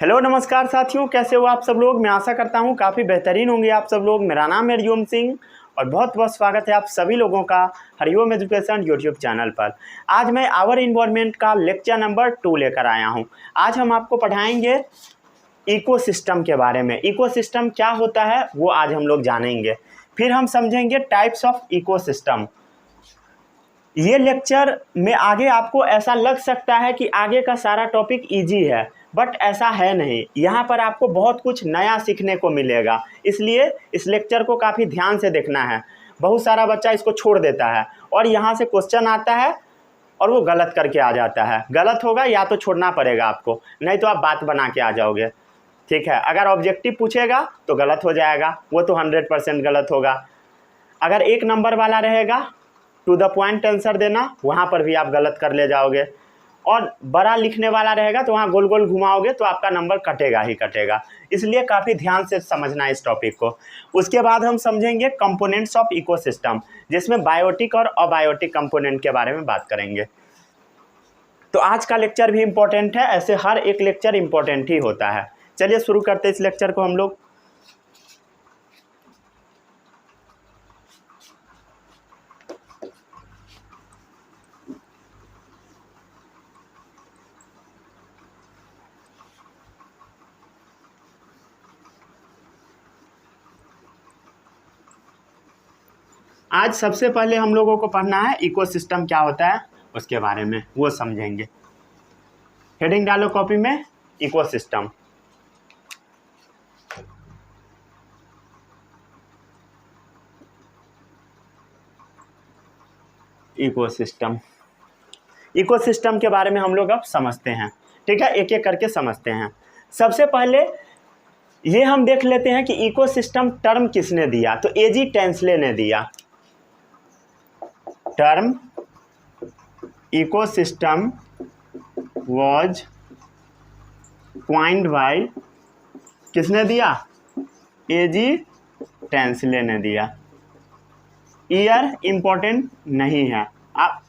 Hello नमस्कार साथियों, कैसे हो आप सब लोग। मैं आशा करता हूँ काफ़ी बेहतरीन होंगे आप सब लोग। मेरा नाम है हरिओम सिंह और बहुत बहुत स्वागत है आप सभी लोगों का हरिओम एजुकेशन यूट्यूब चैनल पर। आज मैं आवर इन्वायरमेंट का लेक्चर नंबर 2 लेकर आया हूँ। आज हम आपको पढ़ाएंगे इकोसिस्टम के बारे में। इकोसिस्टम क्या होता है वो आज हम लोग जानेंगे। फिर हम समझेंगे टाइप्स ऑफ इकोसिस्टम। ये लेक्चर में आगे आपको ऐसा लग सकता है कि आगे का सारा टॉपिक इजी है, बट ऐसा है नहीं। यहाँ पर आपको बहुत कुछ नया सीखने को मिलेगा, इसलिए इस लेक्चर को काफ़ी ध्यान से देखना है। बहुत सारा बच्चा इसको छोड़ देता है और यहाँ से क्वेश्चन आता है और वो गलत करके आ जाता है। गलत होगा या तो छोड़ना पड़ेगा आपको, नहीं तो आप बात बना के आ जाओगे। ठीक है, अगर ऑब्जेक्टिव पूछेगा तो गलत हो जाएगा, वो तो 100% गलत होगा। अगर 1 नंबर वाला रहेगा, टू द पॉइंट आंसर देना, वहाँ पर भी आप गलत कर ले जाओगे। और बड़ा लिखने वाला रहेगा तो वहाँ गोल गोल घुमाओगे तो आपका नंबर कटेगा ही कटेगा। इसलिए काफ़ी ध्यान से समझना है इस टॉपिक को। उसके बाद हम समझेंगे कंपोनेंट्स ऑफ इकोसिस्टम, जिसमें बायोटिक और अबायोटिक कंपोनेंट के बारे में बात करेंगे। तो आज का लेक्चर भी इम्पोर्टेंट है, ऐसे हर एक लेक्चर इम्पोर्टेंट ही होता है। चलिए शुरू करते हैं इस लेक्चर को हम लोग। आज सबसे पहले हम लोगों को पढ़ना है इकोसिस्टम क्या होता है, उसके बारे में वो समझेंगे। हेडिंग डालो कॉपी में, इकोसिस्टम। इकोसिस्टम इकोसिस्टम के बारे में हम लोग अब समझते हैं। ठीक है, एक एक करके समझते हैं। सबसे पहले ये हम देख लेते हैं कि इकोसिस्टम टर्म किसने दिया। तो एजी टेंसले ने दिया। Term ecosystem was coined by, किसने दिया? एजी टेंसले ने दिया। ईयर इम्पोर्टेंट नहीं है, आप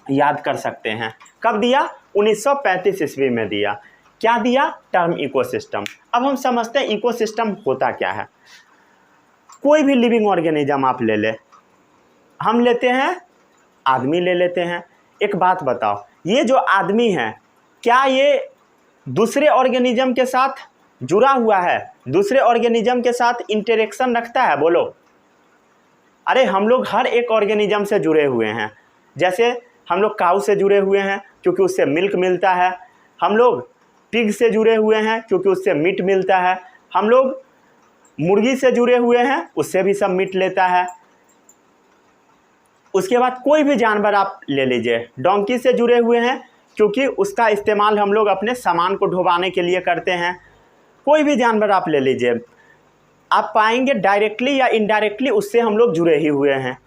याद कर सकते हैं। कब दिया? 1935 ईस्वी में दिया। क्या दिया? Term ecosystem. अब हम समझते हैं इकोसिस्टम होता क्या है। कोई भी लिविंग ऑर्गेनिज्म आप ले ले, हम लेते हैं आदमी ले लेते हैं। एक बात बताओ, ये जो आदमी है क्या ये दूसरे ऑर्गेनिज्म के साथ जुड़ा हुआ है? दूसरे ऑर्गेनिज्म के साथ इंटरेक्शन रखता है? बोलो। अरे हम लोग हर एक ऑर्गेनिज्म से जुड़े हुए हैं। जैसे हम लोग काऊ से जुड़े हुए हैं क्योंकि उससे मिल्क मिलता है। हम लोग पिग से जुड़े हुए हैं क्योंकि उससे मीट मिलता है। हम लोग मुर्गी से जुड़े हुए हैं, उससे भी सब मीट लेता है। उसके बाद कोई भी जानवर आप ले लीजिए, डोंकी से जुड़े हुए हैं क्योंकि उसका इस्तेमाल हम लोग अपने सामान को ढोवाने के लिए करते हैं। कोई भी जानवर आप ले लीजिए, आप पाएंगे डायरेक्टली या इनडायरेक्टली उससे हम लोग जुड़े ही हुए हैं।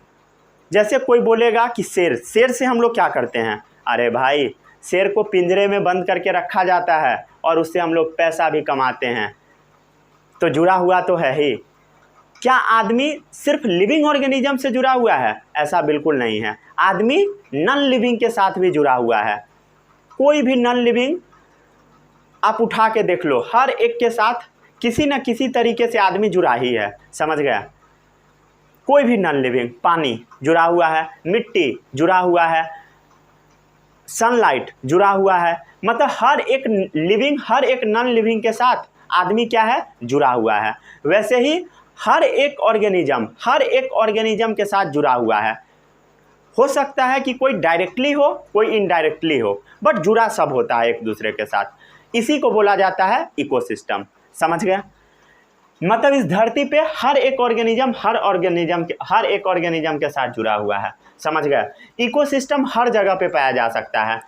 जैसे कोई बोलेगा कि शेर से हम लोग क्या करते हैं? अरे भाई, शेर को पिंजरे में बंद करके रखा जाता है और उससे हम लोग पैसा भी कमाते हैं, तो जुड़ा हुआ तो है ही। क्या आदमी सिर्फ लिविंग ऑर्गेनिज्म से जुड़ा हुआ है? ऐसा बिल्कुल नहीं है। आदमी नॉन लिविंग के साथ भी जुड़ा हुआ है। कोई भी नॉन लिविंग आप उठा के देख लो, हर एक के साथ किसी न किसी तरीके से आदमी जुड़ा ही है। समझ गया? कोई भी नॉन लिविंग, पानी जुड़ा हुआ है, मिट्टी जुड़ा हुआ है, सनलाइट जुड़ा हुआ है। मतलब हर एक लिविंग, हर एक नॉन लिविंग के साथ आदमी क्या है? जुड़ा हुआ है। वैसे ही हर एक ऑर्गेनिज्म के साथ जुड़ा हुआ है। हो सकता है कि कोई डायरेक्टली हो, कोई इनडायरेक्टली हो, बट जुड़ा सब होता है एक दूसरे के साथ। इसी को बोला जाता है इकोसिस्टम। समझ गया? मतलब इस धरती पे हर एक ऑर्गेनिज्म हर एक ऑर्गेनिज्म के साथ जुड़ा हुआ है। समझ गया? इकोसिस्टम हर जगह पे पाया जा सकता है।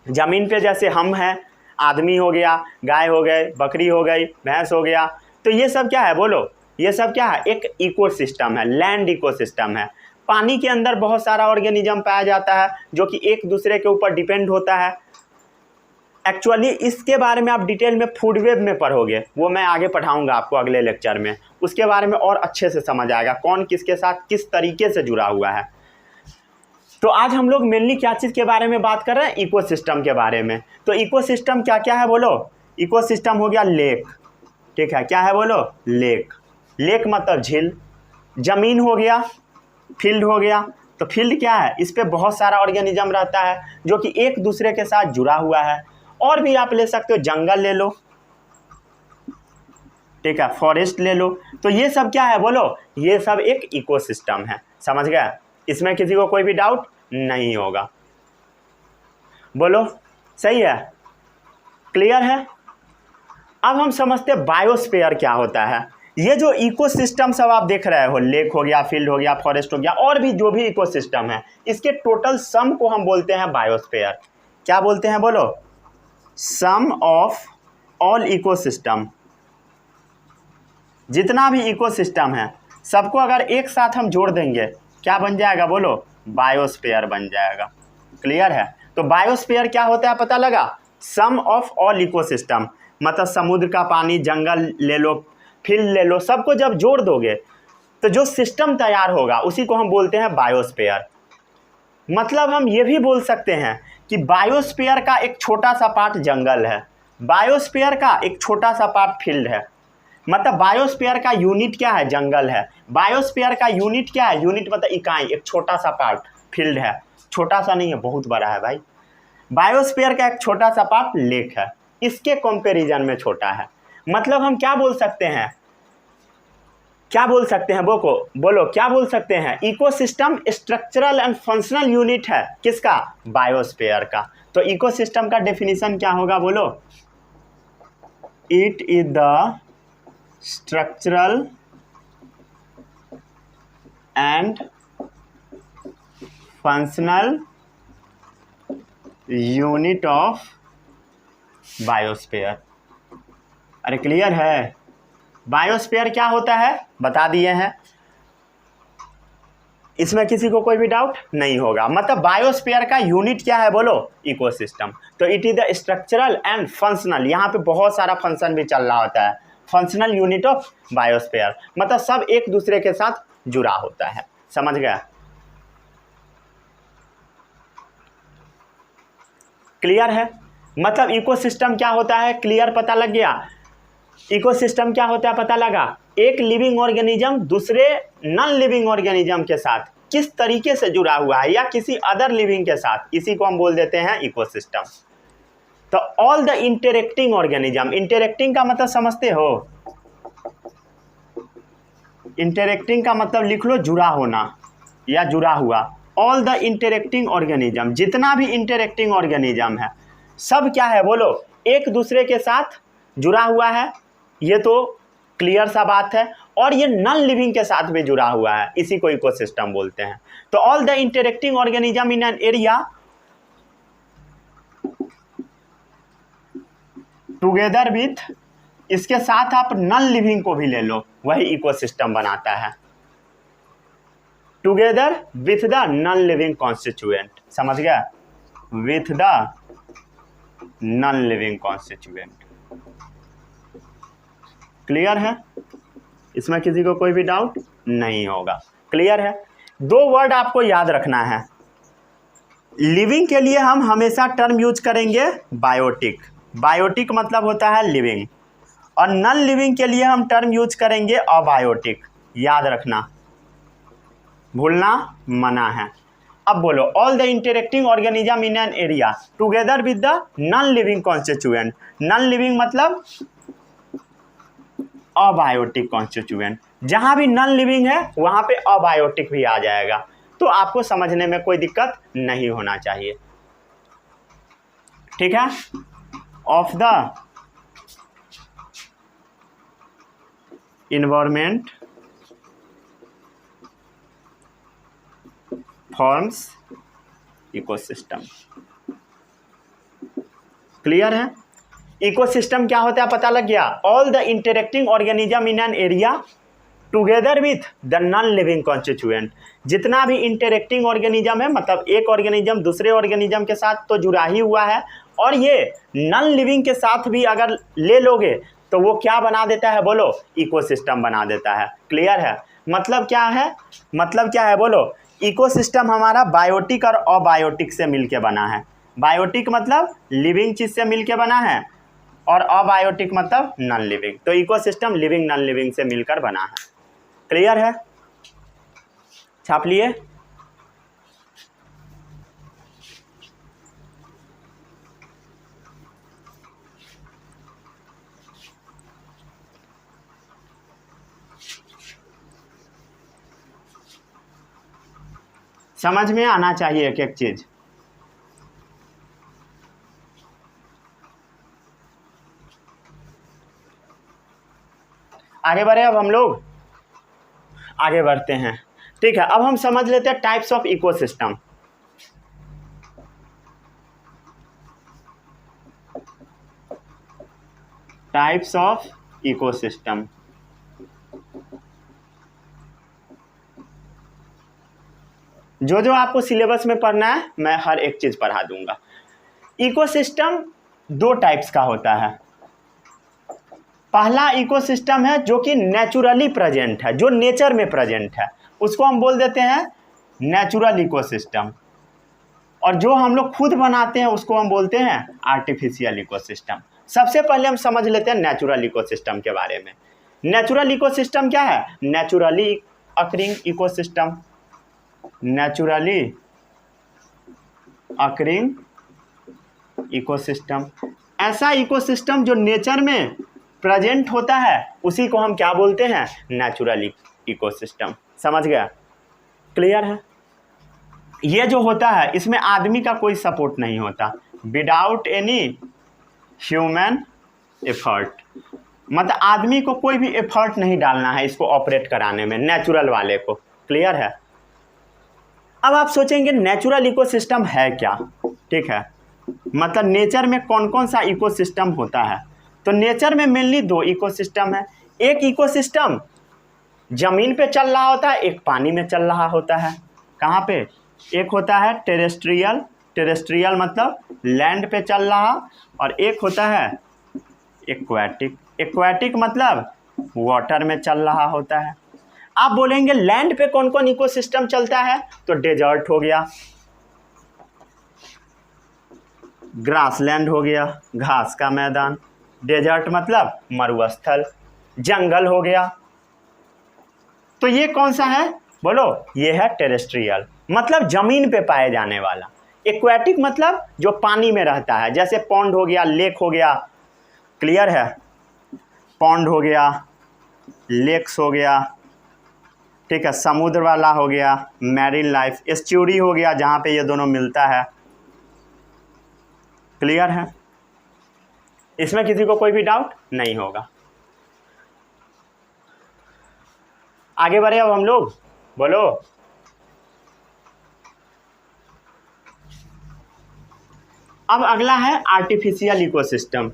जमीन पे जैसे हम हैं, आदमी हो गया, गाय हो गए, बकरी हो गई, भैंस हो गया, तो ये सब क्या है? बोलो, ये सब क्या है? एक इकोसिस्टम है, लैंड इकोसिस्टम है। पानी के अंदर बहुत सारा ऑर्गेनिज्म पाया जाता है जो कि एक दूसरे के ऊपर डिपेंड होता है। एक्चुअली इसके बारे में आप डिटेल में फूड वेब में पढ़ोगे, वो मैं आगे पढ़ाऊंगा आपको अगले लेक्चर में। उसके बारे में और अच्छे से समझ आएगा कौन किसके साथ किस तरीके से जुड़ा हुआ है। तो आज हम लोग मेनली क्या चीज़ के बारे में बात कर रहे हैं, इकोसिस्टम के बारे में। तो इकोसिस्टम क्या क्या है बोलो। इकोसिस्टम हो गया लेक, ठीक है, क्या है बोलो, लेक। लेक मतलब झील। ज़मीन हो गया, फील्ड हो गया। तो फील्ड क्या है, इस पे बहुत सारा ऑर्गेनिज्म रहता है जो कि एक दूसरे के साथ जुड़ा हुआ है। और भी आप ले सकते हो, जंगल ले लो, ठीक है, फॉरेस्ट ले लो। तो ये सब क्या है बोलो, ये सब एक इकोसिस्टम है। समझ गया, इसमें किसी को कोई भी डाउट नहीं होगा, बोलो सही है, क्लियर है। अब हम समझते हैं बायोस्फीयर क्या होता है। ये जो इकोसिस्टम सब आप देख रहे हो, लेक हो गया, फील्ड हो गया, फॉरेस्ट हो गया, और भी जो भी इकोसिस्टम है, इसके टोटल सम को हम बोलते हैं बायोस्फीयर। क्या बोलते हैं बोलो, सम ऑफ ऑल इकोसिस्टम। जितना भी इकोसिस्टम है सबको अगर एक साथ हम जोड़ देंगे, क्या बन जाएगा बोलो, बायोस्फीयर बन जाएगा। क्लियर है। तो बायोस्फीयर क्या होता है पता लगा, सम ऑफ ऑल इकोसिस्टम, मतलब समुद्र का पानी, जंगल ले लो, फील्ड ले लो, सबको जब जोड़ दोगे तो जो सिस्टम तैयार होगा उसी को हम बोलते हैं बायोस्फीयर। मतलब हम ये भी बोल सकते हैं कि बायोस्फीयर का एक छोटा सा पार्ट जंगल है, बायोस्फीयर का एक छोटा सा पार्ट फील्ड है। मतलब बायोस्फीयर का यूनिट क्या है, जंगल है। बायोस्फीयर का यूनिट क्या है, यूनिट मतलब इकाई, एक छोटा सा पार्ट फील्ड है। छोटा सा नहीं है, बहुत बड़ा है भाई। बायोस्फीयर का एक छोटा सा पार्ट लेक है, इसके कंपैरिजन में छोटा है। मतलब हम क्या बोल सकते हैं, क्या बोल सकते हैं बोलो क्या बोल सकते हैं, ecosystem structural and functional unit है किसका, बायोस्फीयर का। तो इकोसिस्टम का डेफिनेशन क्या होगा बोलो, it is the structural and functional unit of biosphere. अरे क्लियर है, बायोस्फीयर क्या होता है बता दिए हैं, इसमें किसी को कोई भी डाउट नहीं होगा। मतलब बायोस्फीयर का यूनिट क्या है बोलो, इकोसिस्टम। तो it is the structural and functional, यहाँ पे बहुत सारा फंक्शन भी चल रहा होता है, फंक्शनल यूनिट ऑफ बायोस्फीयर, मतलब सब एक दूसरे के साथ जुड़ा होता है। समझ गया, क्लियर है। मतलब इकोसिस्टम क्या होता है, क्लियर, पता लग गया। इकोसिस्टम क्या होता है पता लगा, एक लिविंग ऑर्गेनिज्म दूसरे नॉन लिविंग ऑर्गेनिज्म के साथ किस तरीके से जुड़ा हुआ है, या किसी अदर लिविंग के साथ, इसी को हम बोल देते हैं इकोसिस्टम। तो all the interacting organism, interacting का मतलब समझते हो, इंटरेक्टिंग का मतलब लिख लो जुड़ा होना या जुड़ा हुआ। ऑल द इंटरेक्टिंग ऑर्गेनिज्म, जितना भी इंटरेक्टिंग ऑर्गेनिज्म है सब क्या है बोलो, एक दूसरे के साथ जुड़ा हुआ है। ये तो क्लियर सा बात है। और ये नॉन लिविंग के साथ भी जुड़ा हुआ है, इसी को इकोसिस्टम बोलते हैं। तो all the interacting organism in an area together with, इसके साथ आप नॉन लिविंग को भी ले लो, वही इकोसिस्टम बनाता है। Together with the non living constituent, समझ गया, with the non living constituent. Clear है, इसमें किसी को कोई भी डाउट नहीं होगा, क्लियर है। दो वर्ड आपको याद रखना है, लिविंग के लिए हम हमेशा टर्म यूज करेंगे बायोटिक, बायोटिक मतलब होता है लिविंग, और नॉन लिविंग के लिए हम टर्म यूज करेंगे अबायोटिक, याद रखना, भूलना मना है। अब बोलो, all the interacting organism in an area together with the non living constituent, non living मतलब अबायोटिक कॉन्स्टिट्यूएंट, जहां भी नॉन लिविंग है वहां पे अबायोटिक भी आ जाएगा। तो आपको समझने में कोई दिक्कत नहीं होना चाहिए, ठीक है। Of the environment forms ecosystem, clear है। इकोसिस्टम क्या होता है पता लग गया, all the interacting organism in an area together with the non living constituent, जितना भी इंटरेक्टिंग ऑर्गेनिज्म है, मतलब एक ऑर्गेनिज्म दूसरे ऑर्गेनिज्म के साथ तो जुड़ा ही हुआ है, और ये नॉन लिविंग के साथ भी अगर ले लोगे तो वो क्या बना देता है बोलो, इकोसिस्टम बना देता है। क्लियर है, मतलब क्या है, मतलब क्या है बोलो, इकोसिस्टम हमारा बायोटिक और अबायोटिक से मिलके बना है। बायोटिक मतलब लिविंग चीज़ से मिलके बना है और अबायोटिक मतलब नॉन लिविंग। तो इकोसिस्टम लिविंग नॉन लिविंग से मिलकर बना है। क्लियर है? छाप लिए? समझ में आना चाहिए एक एक चीज। आगे बढ़े, अब हम लोग आगे बढ़ते हैं। ठीक है, अब हम समझ लेते हैं types of ecosystem. Types of ecosystem. जो जो आपको सिलेबस में पढ़ना है मैं हर एक चीज पढ़ा दूंगा। इकोसिस्टम दो टाइप्स का होता है। पहला इकोसिस्टम है जो कि नेचुरली प्रेजेंट है, जो नेचर में प्रेजेंट है, उसको हम बोल देते हैं नेचुरल इकोसिस्टम। और जो हम लोग खुद बनाते हैं उसको हम बोलते हैं आर्टिफिशियल इकोसिस्टम। सबसे पहले हम समझ लेते हैं नेचुरल इकोसिस्टम के बारे में। नेचुरल इकोसिस्टम क्या है? Naturally occurring ecosystem. Naturally occurring ecosystem, ऐसा इकोसिस्टम जो नेचर में प्रेजेंट होता है उसी को हम क्या बोलते हैं? Natural ecosystem. समझ गया? क्लियर है? ये जो होता है इसमें आदमी का कोई सपोर्ट नहीं होता, विदाउट एनी ह्यूमन एफर्ट। मतलब आदमी को कोई भी एफर्ट नहीं डालना है इसको ऑपरेट कराने में, नेचुरल वाले को। क्लियर है? अब आप सोचेंगे नेचुरल इकोसिस्टम है क्या? ठीक है, मतलब नेचर में कौन कौन सा इकोसिस्टम होता है? तो नेचर में मेनली दो इकोसिस्टम है। एक इकोसिस्टम जमीन पे चल रहा होता है, एक पानी में चल रहा होता है। कहाँ पे? एक होता है टेरेस्ट्रियल, टेरेस्ट्रियल मतलब लैंड पे चल रहा, और एक होता है एक्वाटिक, एक्वाटिक मतलब वाटर में चल रहा होता है। आप बोलेंगे लैंड पे कौन कौन इकोसिस्टम चलता है? तो डेजर्ट हो गया, ग्रासलैंड हो गया, घास का मैदान, डेजर्ट मतलब मरुस्थल, जंगल हो गया। तो ये कौन सा है? बोलो, ये है टेरेस्ट्रियल, मतलब जमीन पे पाए जाने वाला। एक्वाटिक मतलब जो पानी में रहता है, जैसे पॉन्ड हो गया, लेक हो गया। क्लियर है? पॉन्ड हो गया, लेक्स हो गया, ठीक है, समुद्र वाला हो गया, मैरीन लाइफ, एस्चुरी हो गया जहाँ पे ये दोनों मिलता है। क्लियर है? इसमें किसी को कोई भी डाउट नहीं होगा। आगे बढ़े अब हम लोग, बोलो। अब अगला है आर्टिफिशियल इकोसिस्टम।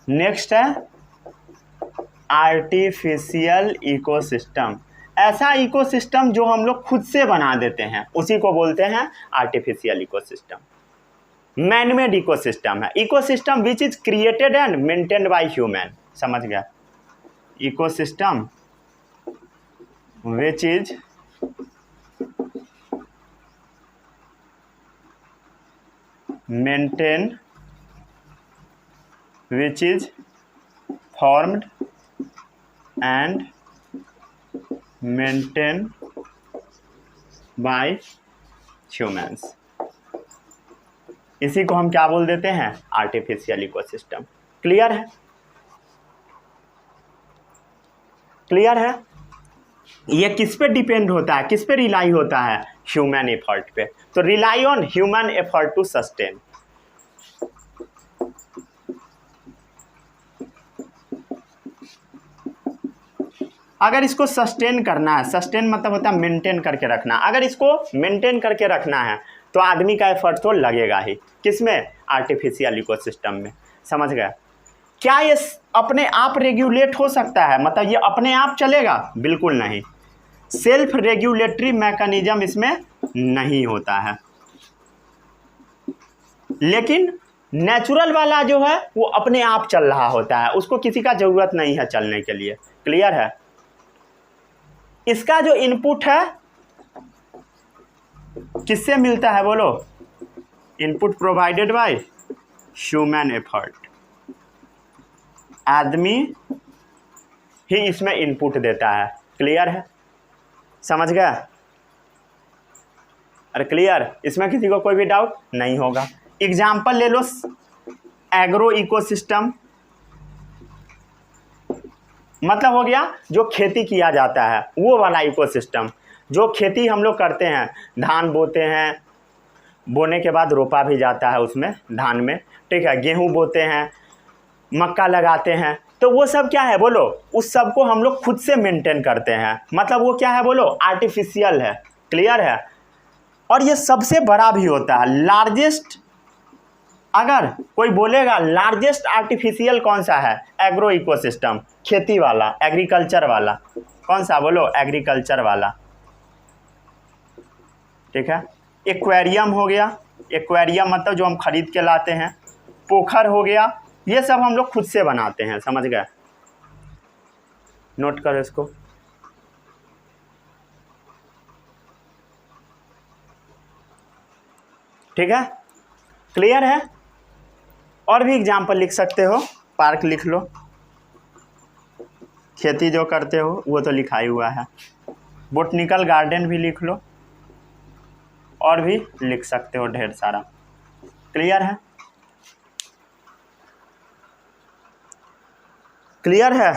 नेक्स्ट है आर्टिफिशियल इकोसिस्टम। ऐसा इकोसिस्टम जो हम लोग खुद से बना देते हैं उसी को बोलते हैं आर्टिफिशियल इकोसिस्टम। मैनमेड इकोसिस्टम है ecosystem which is created and maintained by human. समझ गया? Ecosystem which is maintain, which is formed and maintained by humans। इसी को हम क्या बोल देते हैं? Artificial ecosystem. क्लियर है? क्लियर है? ये किस पे डिपेंड होता है, किस पे रिलाई होता है? ह्यूमन एफर्ट पे। तो rely on human effort to sustain. अगर इसको सस्टेन करना है, सस्टेन मतलब होता है मेंटेन करके रखना, अगर इसको मेंटेन करके रखना है तो आदमी का एफर्ट तो लगेगा ही। किसमें? आर्टिफिशियल इकोसिस्टम में। समझ गया? क्या ये अपने आप रेगुलेट हो सकता है? मतलब ये अपने आप चलेगा? बिल्कुल नहीं। सेल्फ रेगुलेटरी मैकेनिज्म इसमें नहीं होता है। लेकिन नेचुरल वाला जो है वो अपने आप चल रहा होता है, उसको किसी का ज़रूरत नहीं है चलने के लिए। क्लियर है? इसका जो इनपुट है किससे मिलता है बोलो? Input provided by human effort. आदमी ही इसमें इनपुट देता है। क्लियर है? समझ गया? अरे क्लियर? इसमें किसी को कोई भी डाउट नहीं होगा। एग्जाम्पल ले लो, एग्रो इकोसिस्टम मतलब हो गया जो खेती किया जाता है वो वाला इकोसिस्टम। जो खेती हम लोग करते हैं, धान बोते हैं, बोने के बाद रोपा भी जाता है उसमें धान में, ठीक है, गेहूं बोते हैं, मक्का लगाते हैं, तो वो सब क्या है बोलो? उस सब को हम लोग खुद से मेंटेन करते हैं, मतलब वो क्या है बोलो? आर्टिफिशियल है। क्लियर है? और ये सबसे बड़ा भी होता है, लार्जेस्ट। अगर कोई बोलेगा लार्जेस्ट आर्टिफिशियल कौन सा है? एग्रो इकोसिस्टम, खेती वाला, एग्रीकल्चर वाला। कौन सा बोलो? एग्रीकल्चर वाला। ठीक है? एक्वेरियम हो गया, एक्वेरियम मतलब जो हम खरीद के लाते हैं। पोखर हो गया, ये सब हम लोग खुद से बनाते हैं। समझ गए? नोट करो इसको। ठीक है? क्लियर है? और भी एग्जाम्पल लिख सकते हो, पार्क लिख लो, खेती जो करते हो वो तो लिखा ही हुआ है, बोटनिकल गार्डन भी लिख लो, और भी लिख सकते हो ढेर सारा। क्लियर है? क्लियर है?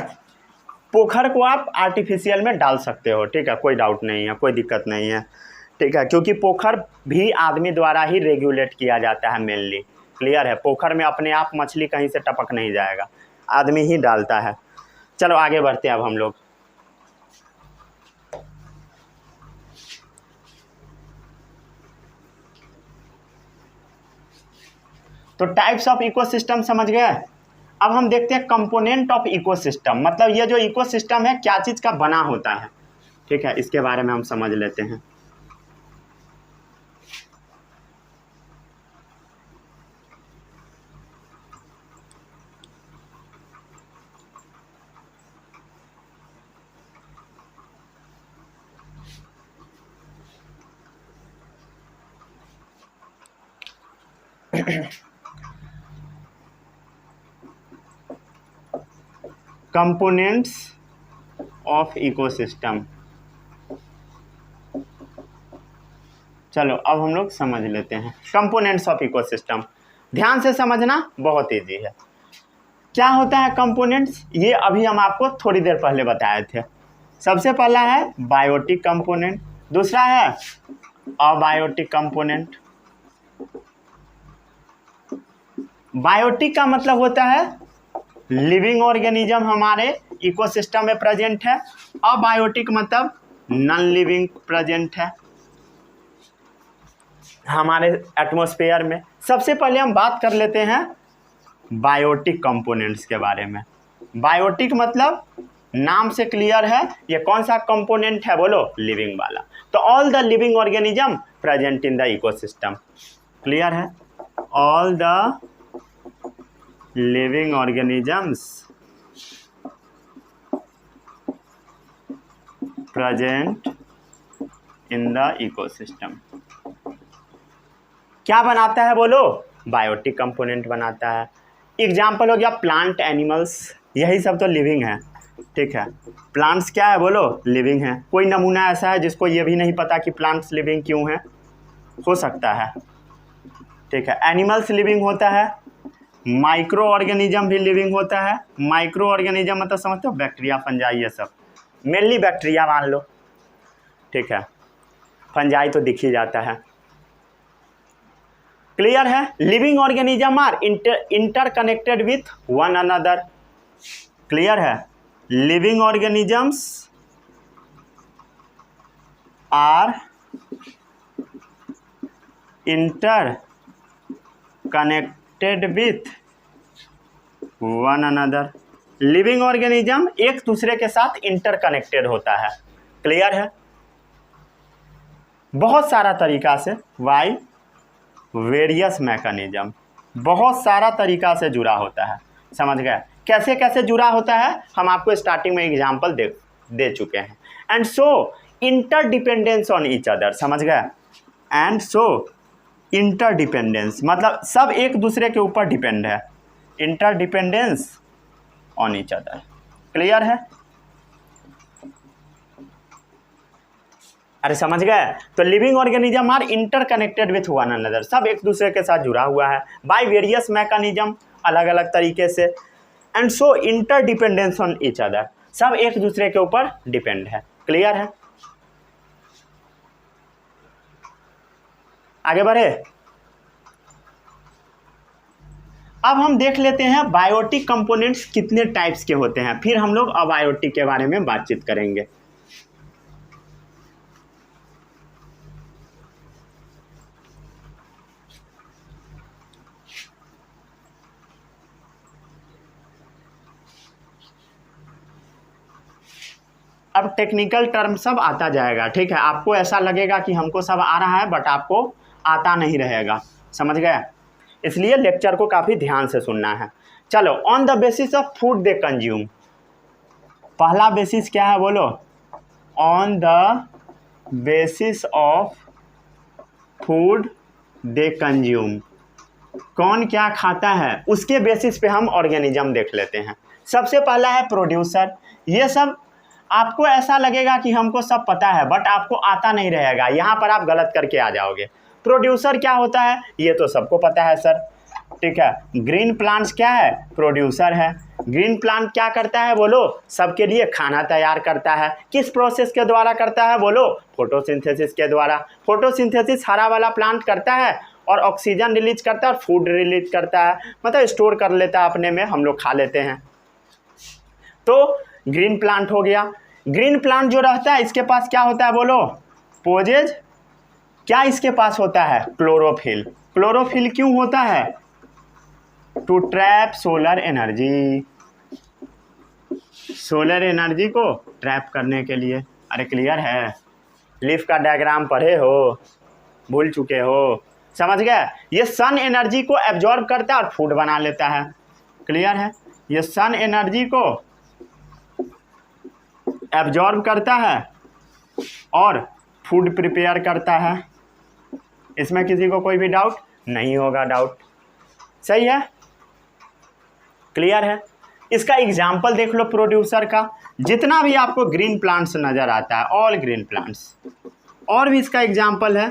पोखर को आप आर्टिफिशियल में डाल सकते हो, ठीक है, कोई डाउट नहीं है, कोई दिक्कत नहीं है, ठीक है, क्योंकि पोखर भी आदमी द्वारा ही रेगुलेट किया जाता है मेनली। क्लियर है? पोखर में अपने आप मछली कहीं से टपक नहीं जाएगा, आदमी ही डालता है। चलो आगे बढ़ते हैं अब हम लोग। तो टाइप्स ऑफ इकोसिस्टम समझ गए। अब हम देखते हैं कंपोनेंट ऑफ इकोसिस्टम, मतलब ये जो इकोसिस्टम है क्या चीज़ का बना होता है, ठीक है, इसके बारे में हम समझ लेते हैं। Components of ecosystem. चलो अब हम लोग समझ लेते हैं कंपोनेंट्स ऑफ इकोसिस्टम। ध्यान से समझना, बहुत इजी है। क्या होता है कंपोनेंट्स? ये अभी हम आपको थोड़ी देर पहले बताए थे। सबसे पहला है बायोटिक कंपोनेंट, दूसरा है अबायोटिक कंपोनेंट। बायोटिक का मतलब होता है लिविंग ऑर्गेनिज्म हमारे इकोसिस्टम में प्रेजेंट है, अबायोटिक मतलब नॉन लिविंग प्रेजेंट है हमारे एटमॉस्फेयर में। सबसे पहले हम बात कर लेते हैं बायोटिक कंपोनेंट्स के बारे में। बायोटिक मतलब नाम से क्लियर है ये कौन सा कंपोनेंट है बोलो? लिविंग वाला। तो all the living organism present in the ecosystem. Clear है? All the living organisms present in the ecosystem. क्या बनाता है बोलो? बायोटिक कंपोनेंट बनाता है। एग्जाम्पल हो गया प्लांट, एनिमल्स, यही सब तो लिविंग है, ठीक है। प्लांट्स क्या है बोलो? लिविंग है। कोई नमूना ऐसा है जिसको ये भी नहीं पता कि प्लांट्स लिविंग क्यों है? हो सकता है, ठीक है। एनिमल्स लिविंग होता है, माइक्रो ऑर्गेनिज्म भी लिविंग होता है। माइक्रो ऑर्गेनिज्म मतलब समझते हो? बैक्टीरिया, फंजाई, ये सब, मेनली बैक्टीरिया मान लो, ठीक है, फंजाई तो दिख ही जाता है। क्लियर है? Living organism are interconnected with one another. Clear है? Living organisms are inter connected with one another. Living organism एक दूसरे के साथ इंटरकनेक्टेड होता है। क्लियर है? बहुत सारा तरीका से, बाय वेरियस मैकेनिज्म, बहुत सारा तरीका से जुड़ा होता है। समझ गए? कैसे कैसे जुड़ा होता है हम आपको स्टार्टिंग में एग्जाम्पल दे चुके हैं। And so interdependence on each other, समझ गए? एंड सो इंटरडिपेंडेंस मतलब सब एक दूसरे के ऊपर डिपेंड है, interdependence on each other. Clear है? अरे समझ गए? तो living organism are interconnected with one another, सब एक दूसरे के साथ जुड़ा हुआ है बाय वेरियस मैकेनिज्म, अलग अलग तरीके से। And so interdependence on each other, सब एक दूसरे के ऊपर डिपेंड है। क्लियर है? आगे बढ़े। अब हम देख लेते हैं बायोटिक कंपोनेंट्स कितने टाइप्स के होते हैं, फिर हम लोग अबायोटिक के बारे में बातचीत करेंगे। अब टेक्निकल टर्म सब आता जाएगा, ठीक है? आपको ऐसा लगेगा कि हमको सब आ रहा है, बट आपको आता नहीं रहेगा। समझ गए? इसलिए लेक्चर को काफ़ी ध्यान से सुनना है। चलो, on the basis of food they consume, पहला बेसिस क्या है बोलो? On the basis of food they consume, कौन क्या खाता है उसके बेसिस पे हम ऑर्गेनिज्म देख लेते हैं। सबसे पहला है प्रोड्यूसर। ये सब आपको ऐसा लगेगा कि हमको सब पता है, बट आपको आता नहीं रहेगा, यहाँ पर आप गलत करके आ जाओगे। प्रोड्यूसर क्या होता है ये तो सबको पता है सर, ठीक है? ग्रीन प्लांट्स क्या है? प्रोड्यूसर है। ग्रीन प्लांट क्या करता है बोलो? सबके लिए खाना तैयार करता है। किस प्रोसेस के द्वारा करता है बोलो? फोटोसिंथेसिस के द्वारा। फोटोसिंथेसिस हरा वाला प्लांट करता है और ऑक्सीजन रिलीज करता है और फूड रिलीज करता है, मतलब स्टोर कर लेता है अपने में, हम लोग खा लेते हैं। तो ग्रीन प्लांट हो गया। ग्रीन प्लांट जो रहता है इसके पास क्या होता है बोलो? पोजेज। क्या इसके पास होता है? क्लोरोफिल। क्लोरोफिल क्यों होता है? To trap solar energy, solar energy को ट्रैप करने के लिए। अरे क्लियर है? लीफ का डायग्राम पढ़े हो? भूल चुके हो? समझ गए? ये सन एनर्जी को एब्जॉर्ब करता है और फूड बना लेता है। क्लियर है? ये सन एनर्जी को एब्जॉर्ब करता है और फूड प्रिपेयर करता है। इसमें किसी को कोई भी डाउट नहीं होगा? डाउट सही है? क्लियर है? इसका एग्जाम्पल देख लो प्रोड्यूसर का। जितना भी आपको ग्रीन प्लांट्स नज़र आता है, ऑल ग्रीन प्लांट्स। और भी इसका एग्जाम्पल है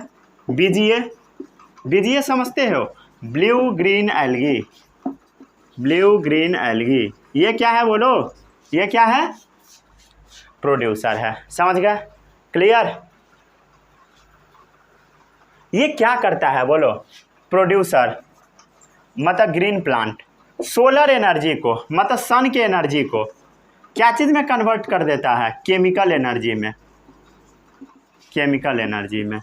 बीजीए। बीजीए समझते हो? Blue green algae. Blue green algae ये क्या है बोलो? ये क्या है? प्रोड्यूसर है। समझ गए? क्लियर? ये क्या करता है बोलो? प्रोड्यूसर मतलब ग्रीन प्लांट सोलर एनर्जी को, मतलब सन के एनर्जी को क्या चीज़ में कन्वर्ट कर देता है? केमिकल एनर्जी में। केमिकल एनर्जी में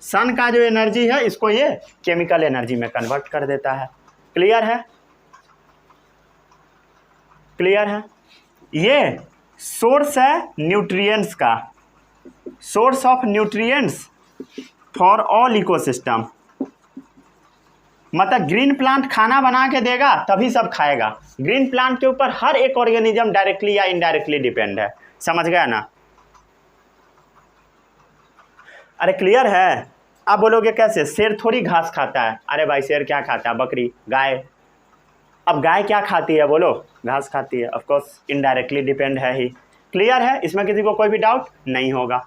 सन का जो एनर्जी है इसको ये केमिकल एनर्जी में कन्वर्ट कर देता है। क्लियर है? क्लियर है? ये सोर्स है न्यूट्रिएंट्स का, source of nutrients for all ecosystem. मतलब ग्रीन प्लांट खाना बना के देगा तभी सब खाएगा। ग्रीन प्लांट के ऊपर हर एक ऑर्गेनिज्म डायरेक्टली या इनडायरेक्टली डिपेंड है। समझ गया ना? अरे क्लियर है? आप बोलोगे कैसे? शेर थोड़ी घास खाता है। अरे भाई शेर क्या खाता है? बकरी, गाय। अब गाय क्या खाती है बोलो? घास खाती है। ऑफ कोर्स इनडायरेक्टली डिपेंड है ही। क्लियर है? इसमें किसी को कोई भी डाउट नहीं होगा।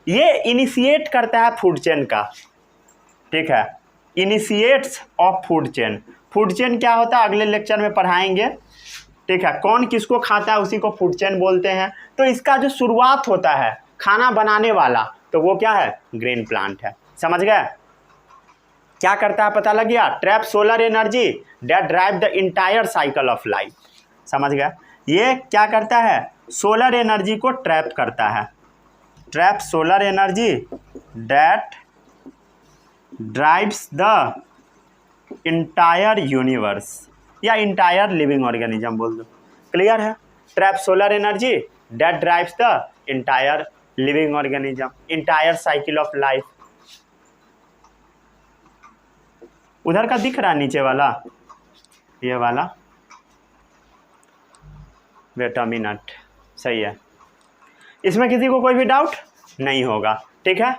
ये इनिशिएट करता है फूड चेन का, ठीक है? Initiates of food chain. Food chain क्या होता है अगले लेक्चर में पढ़ाएंगे, ठीक है? कौन किसको खाता है उसी को फूड चेन बोलते हैं। तो इसका जो शुरुआत होता है खाना बनाने वाला, तो वो क्या है? ग्रीन प्लांट है। समझ गए? क्या करता है पता लग गया? Trap solar energy that drive the entire cycle of life. समझ गए? ये क्या करता है? सोलर एनर्जी को ट्रैप करता है। Trap solar energy that drives the entire universe या इंटायर लिविंग ऑर्गेनिज्म बोल दो। क्लियर है? Trap solar energy that drives the entire living organism, entire cycle of life. उधर का दिख रहा है नीचे वाला, ये वाला विटामिनट, सही है। इसमें किसी को कोई भी डाउट नहीं होगा, ठीक है।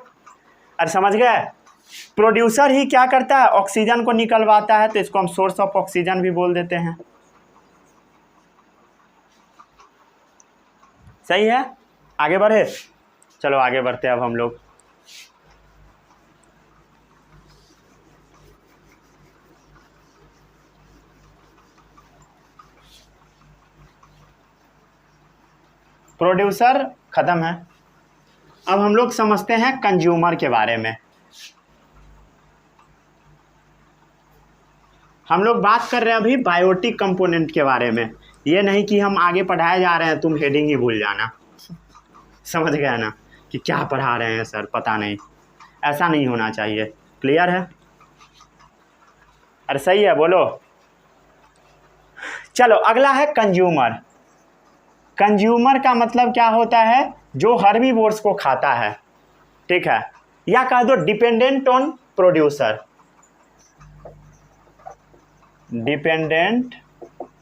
अरे समझ गए, प्रोड्यूसर ही क्या करता है, ऑक्सीजन को निकलवाता है, तो इसको हम सोर्स ऑफ ऑक्सीजन भी बोल देते हैं, सही है। आगे बढ़े, चलो आगे बढ़ते हैं अब हम लोग। प्रोड्यूसर खत्म है, अब हम लोग समझते हैं कंज्यूमर के बारे में। हम लोग बात कर रहे हैं अभी बायोटिक कंपोनेंट के बारे में, ये नहीं कि हम आगे पढ़ाए जा रहे हैं तुम हेडिंग ही भूल जाना, समझ गया ना कि क्या पढ़ा रहे हैं सर पता नहीं, ऐसा नहीं होना चाहिए। क्लियर है, अरे सही है बोलो। चलो अगला है कंज्यूमर। कंज्यूमर का मतलब क्या होता है, जो हर्बीवोर्स को खाता है, ठीक है, या कह दो dependent on producer, dependent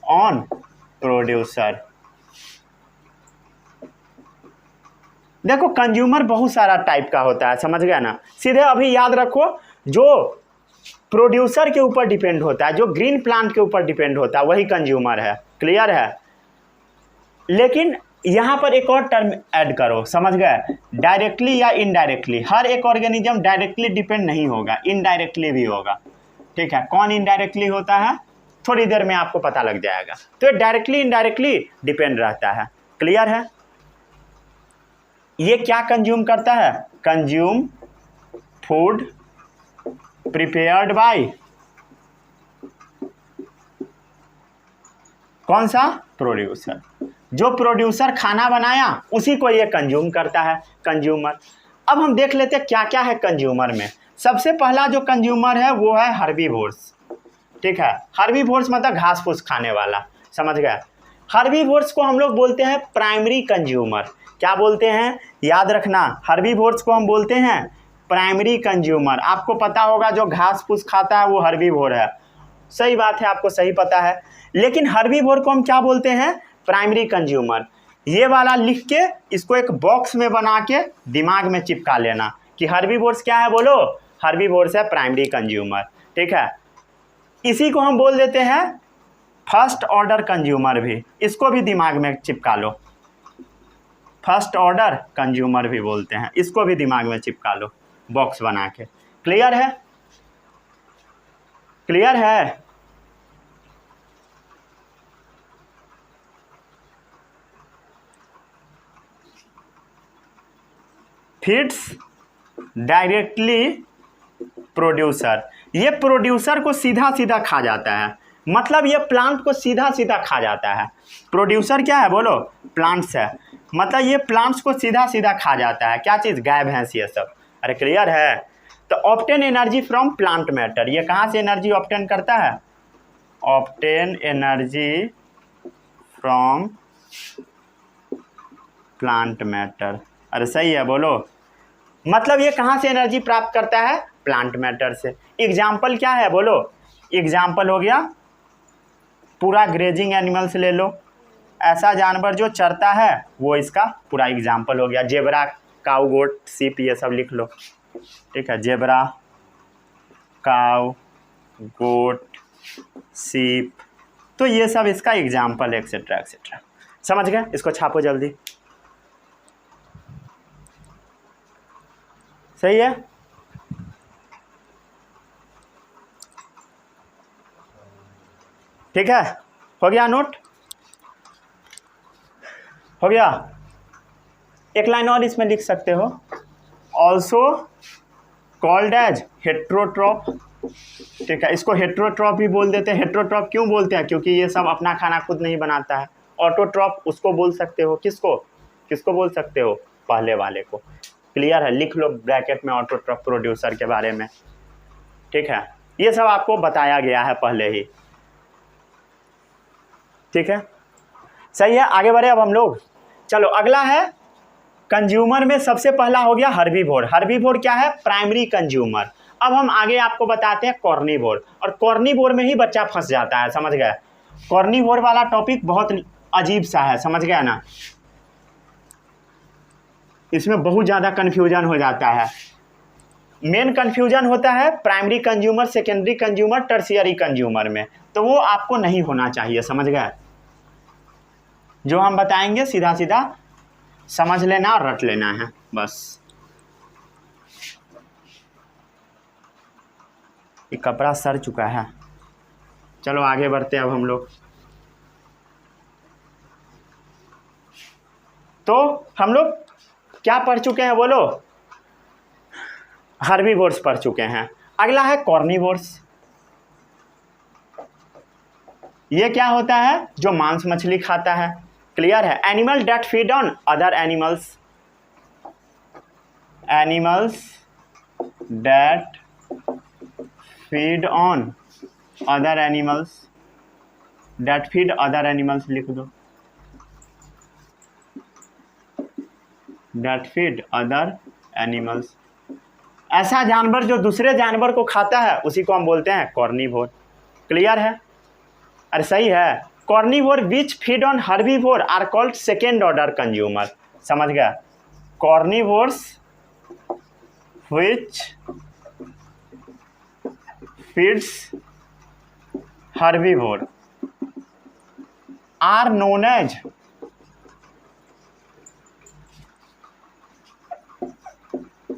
on producer. देखो कंज्यूमर बहुत सारा टाइप का होता है, समझ गया ना। सीधे अभी याद रखो, जो प्रोड्यूसर के ऊपर डिपेंड होता है, जो ग्रीन प्लांट के ऊपर डिपेंड होता है, वही कंज्यूमर है। क्लियर है। लेकिन यहाँ पर एक और टर्म ऐड करो, समझ गए, डायरेक्टली या इनडायरेक्टली। हर एक ऑर्गेनिज्म डायरेक्टली डिपेंड नहीं होगा, इनडायरेक्टली भी होगा, ठीक है। कौन इनडायरेक्टली होता है थोड़ी देर में आपको पता लग जाएगा। तो डायरेक्टली इनडायरेक्टली डिपेंड रहता है। क्लियर है। ये क्या कंज्यूम करता है, कंज्यूम फूड प्रिपेयर्ड बाय, कौन सा, प्रोड्यूसर। जो प्रोड्यूसर खाना बनाया उसी को ये कंज्यूम करता है, कंज्यूमर। अब हम देख लेते हैं क्या क्या है कंज्यूमर में। सबसे पहला जो कंज्यूमर है वो है हर्बीवोर्स, ठीक है। हर्बीवोर्स मतलब घास फूस खाने वाला, समझ गए। हर्बीवोर्स को हम लोग बोलते हैं प्राइमरी कंज्यूमर। क्या बोलते हैं, याद रखना, हर्बीवोर्स को हम बोलते हैं प्राइमरी कंज्यूमर। आपको पता होगा जो घास फूस खाता है वो हर्बीवोर है, सही बात है, आपको सही पता है। लेकिन हर्बीवोर को हम क्या बोलते हैं, प्राइमरी कंज्यूमर। ये वाला लिख के इसको एक बॉक्स में बना के दिमाग में चिपका लेना कि हर्बीवोर्स क्या है, बोलो, हर्बीवोर्स है प्राइमरी कंज्यूमर, ठीक है। इसी को हम बोल देते हैं फर्स्ट ऑर्डर कंज्यूमर भी, इसको भी दिमाग में चिपका लो, फर्स्ट ऑर्डर कंज्यूमर भी बोलते हैं, इसको भी दिमाग में चिपका लो बॉक्स बना के। क्लियर है, क्लियर है। फीड्स डायरेक्टली प्रोड्यूसर, ये प्रोड्यूसर को सीधा सीधा खा जाता है, मतलब ये प्लांट को सीधा सीधा खा जाता है। प्रोड्यूसर क्या है, बोलो, प्लांट्स है, मतलब ये प्लांट्स को सीधा सीधा खा जाता है। क्या चीज़, गाय भैंस ये सब। अरे क्लियर है। तो obtain energy from plant matter, ये कहाँ से एनर्जी ऑब्टेन करता है, obtain energy from plant matter. अरे सही है, बोलो, मतलब ये कहाँ से एनर्जी प्राप्त करता है, प्लांट मैटर से। एग्जाम्पल क्या है, बोलो, एग्जाम्पल हो गया पूरा ग्रेजिंग एनिमल्स ले लो, ऐसा जानवर जो चरता है वो इसका पूरा एग्जाम्पल हो गया। जेबरा, काऊ, गोट, सीप, ये सब लिख लो, ठीक है। जेबरा, काऊ, गोट, सीप, तो ये सब इसका एग्जाम्पल, एक्सेट्रा एक्सेट्रा। समझ गए, इसको छापो जल्दी, सही है। ठीक है, हो गया नोट, हो गया। एक लाइन और इसमें लिख सकते हो, ऑल्सो कॉल्ड एज हेट्रोट्रॉप, ठीक है। इसको हेट्रोट्रॉप भी बोल देते हैं। हेट्रोट्रॉप क्यों बोलते हैं, क्योंकि ये सब अपना खाना खुद नहीं बनाता है। ऑटोट्रॉप उसको बोल सकते हो, किसको, किसको बोल सकते हो, पहले वाले को। क्लियर है, लिख लो ब्रैकेट में ऑटोट्रॉप प्रोड्यूसर के बारे में, ठीक है। ये सब आपको बताया गया है पहले ही, ठीक है, सही है। आगे बढ़े अब हम लोग। चलो अगला है कंज्यूमर में सबसे पहला हो गया हर्बीवोर। हर्बीवोर क्या है, प्राइमरी कंज्यूमर। अब हम आगे आपको बताते हैं कॉर्निवोर, और कॉर्निवोर में ही बच्चा फंस जाता है, समझ गए। कॉर्निवोर वाला टॉपिक बहुत अजीब सा है, समझ गया ना, इसमें बहुत ज़्यादा कन्फ्यूजन हो जाता है। मेन कन्फ्यूजन होता है primary consumer, secondary consumer, tertiary consumer में, तो वो आपको नहीं होना चाहिए, समझ गए। जो हम बताएंगे सीधा सीधा समझ लेना और रट लेना है बस। ये कपड़ा सड़ चुका है, चलो आगे बढ़ते हैं अब हम लोग। तो हम लोग क्या पढ़ चुके हैं बोलो, हर्बीवोर्स पढ़ चुके हैं। अगला है कॉर्निवोर्स। ये क्या होता है, जो मांस मछली खाता है, क्लियर है। Animal that feed on other animals, animals that feed on other animals, that feed other animals लिख दो, डेट फीड अदर एनिमल्स। ऐसा जानवर जो दूसरे जानवर को खाता है उसी को हम बोलते हैं कॉर्निवोर, क्लियर है। अरे सही है। Carnivore which feed on herbivore are called second order consumer, समझ गया। Carnivores which feeds herbivore are known as